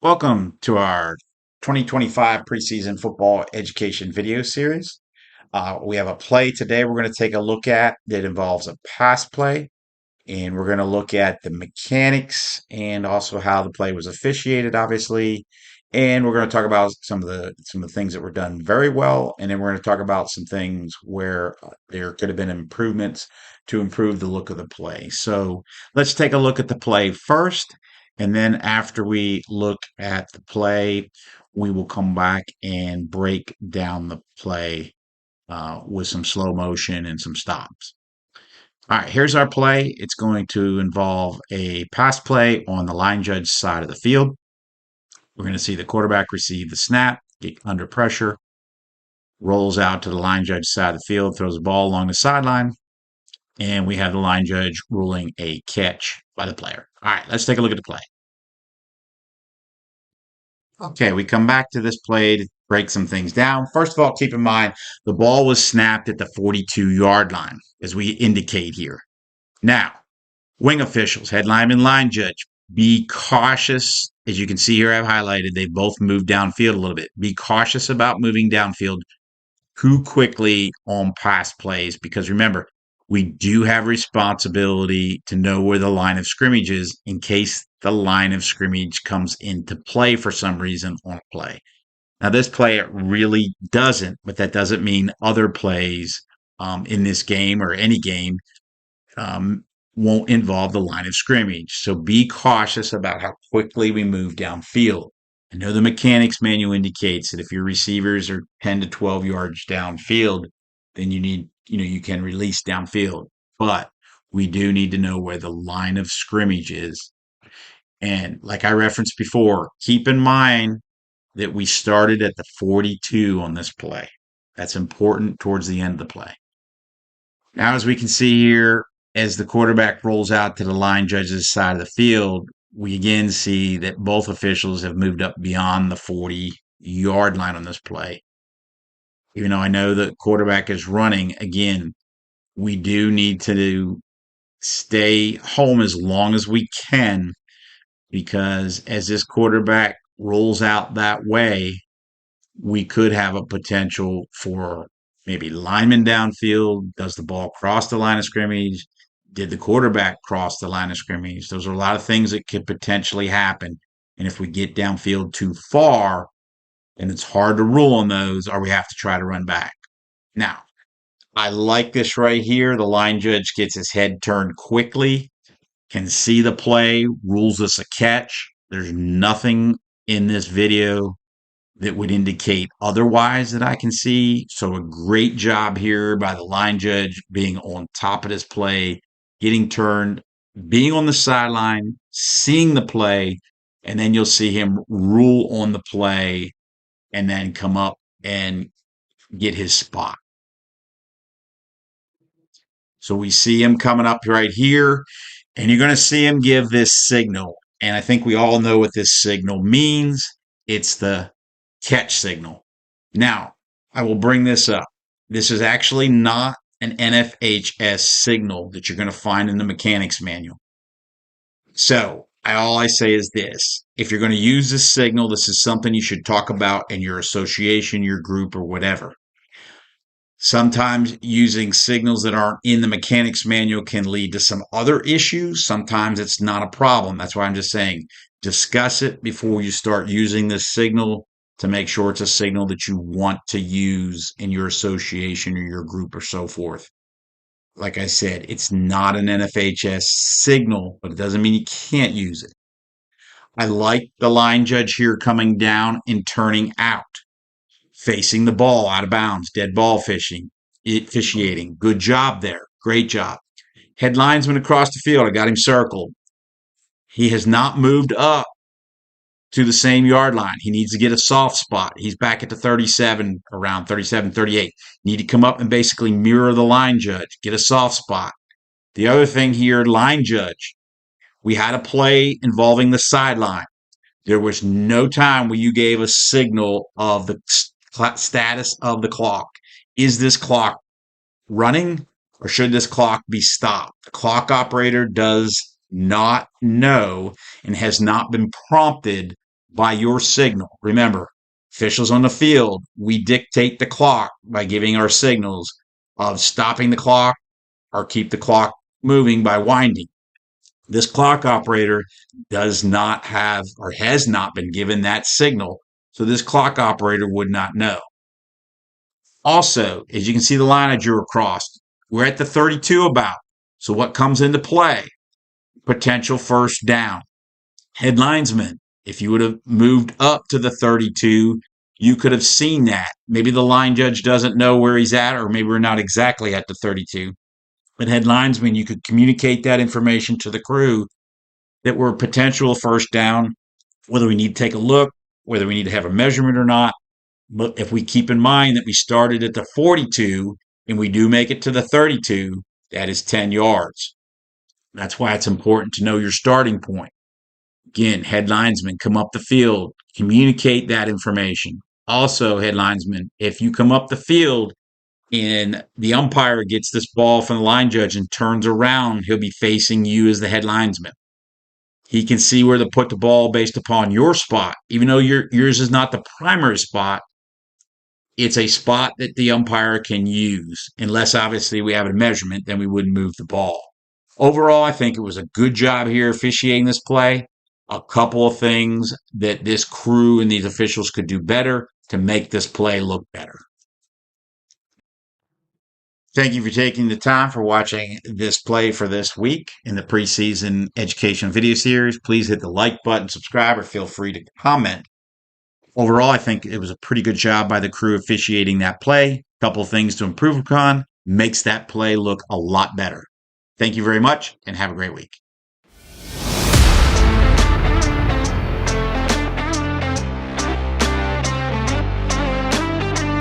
Welcome to our 2025 preseason football education video series. We have a play today we're going to take a look at that involves a pass play, and we're going to look at the mechanics and also how the play was officiated, obviously. And we're going to talk about some of the things that were done very well, and then we're going to talk about some things where there could have been improvements to improve the look of the play. So let's take a look at the play first, and then after we look at the play, we will come back and break down the play with some slow motion and some stops. All right, here's our play. It's going to involve a pass play on the line judge side of the field. We're going to see the quarterback receive the snap, get under pressure, rolls out to the line judge side of the field, throws the ball along the sideline, and we have the line judge ruling a catch by the player. All right, let's take a look at the play. Okay, we come back to this play to break some things down. First of all, keep in mind the ball was snapped at the 42-yard line, as we indicate here. Now, wing officials, head lineman, line judge, be cautious. As you can see here, I've highlighted, they both moved downfield a little bit. Be cautious about moving downfield too quickly on pass plays because remember, we do have responsibility to know where the line of scrimmage is in case the line of scrimmage comes into play for some reason on a play. Now, this play, it really doesn't, but that doesn't mean other plays in this game or any game won't involve the line of scrimmage. So be cautious about how quickly we move downfield. I know the mechanics manual indicates that if your receivers are 10 to 12 yards downfield, then you can release downfield. But we do need to know where the line of scrimmage is. And like I referenced before, keep in mind that we started at the 42 on this play. That's important towards the end of the play. Now, as we can see here, as the quarterback rolls out to the line judge's side of the field, we again see that both officials have moved up beyond the 40-yard line on this play. Even though I know the quarterback is running, again, we do need to stay home as long as we can because as this quarterback rolls out that way, we could have a potential for maybe lineman downfield. Does the ball cross the line of scrimmage? Did the quarterback cross the line of scrimmage? Those are a lot of things that could potentially happen. And if we get downfield too far, then it's hard to rule on those, or we have to try to run back. Now, I like this right here. The line judge gets his head turned quickly, can see the play, rules this a catch. There's nothing in this video that would indicate otherwise that I can see. So a great job here by the line judge being on top of this play, getting turned, being on the sideline, seeing the play, and then you'll see him rule on the play and then come up and get his spot. So we see him coming up right here, and you're going to see him give this signal. And I think we all know what this signal means. It's the catch signal. Now, I will bring this up. This is actually not an NFHS signal that you're going to find in the mechanics manual. So all I say is this. If you're going to use this signal, this is something you should talk about in your association, your group, or whatever. Sometimes using signals that aren't in the mechanics manual can lead to some other issues. Sometimes it's not a problem. That's why I'm just saying discuss it before you start using this signal to make sure it's a signal that you want to use in your association or your group or so forth. Like I said, it's not an NFHS signal, but it doesn't mean you can't use it. I like the line judge here coming down and turning out, facing the ball out of bounds, dead ball officiating. Good job there. Great job. Head linesman across the field. I got him circled. He has not moved up to the same yard line. He needs to get a soft spot. He's back at the 37, around 37, 38. Need to come up and basically mirror the line judge, get a soft spot. The other thing here, line judge, we had a play involving the sideline. There was no time where you gave a signal of the status of the clock. Is this clock running or should this clock be stopped? The clock operator does not know and has not been prompted by your signal. Remember, officials on the field, we dictate the clock by giving our signals of stopping the clock or keep the clock moving by winding. This clock operator does not have or has not been given that signal, so this clock operator would not know. Also, as you can see the line I drew across, we're at the 32 about. So what comes into play? Potential first down. Head linesman, if you would have moved up to the 32, you could have seen that. Maybe the line judge doesn't know where he's at, or maybe we're not exactly at the 32. But head linesman, you could communicate that information to the crew that we're potential first down, whether we need to take a look, whether we need to have a measurement or not. But if we keep in mind that we started at the 42 and we do make it to the 32, that is 10 yards. That's why it's important to know your starting point. Again, head linesmen come up the field, communicate that information. Also, head linesmen, if you come up the field and the umpire gets this ball from the line judge and turns around, he'll be facing you as the head linesman. He can see where to put the ball based upon your spot. Even though yours is not the primary spot, it's a spot that the umpire can use. Unless obviously we have a measurement, then we wouldn't move the ball. Overall, I think it was a good job here officiating this play. A couple of things that this crew and these officials could do better to make this play look better. Thank you for taking the time for watching this play for this week in the preseason education video series. Please hit the like button, subscribe, or feel free to comment. Overall, I think it was a pretty good job by the crew officiating that play. A couple of things to improve upon makes that play look a lot better. Thank you very much and have a great week.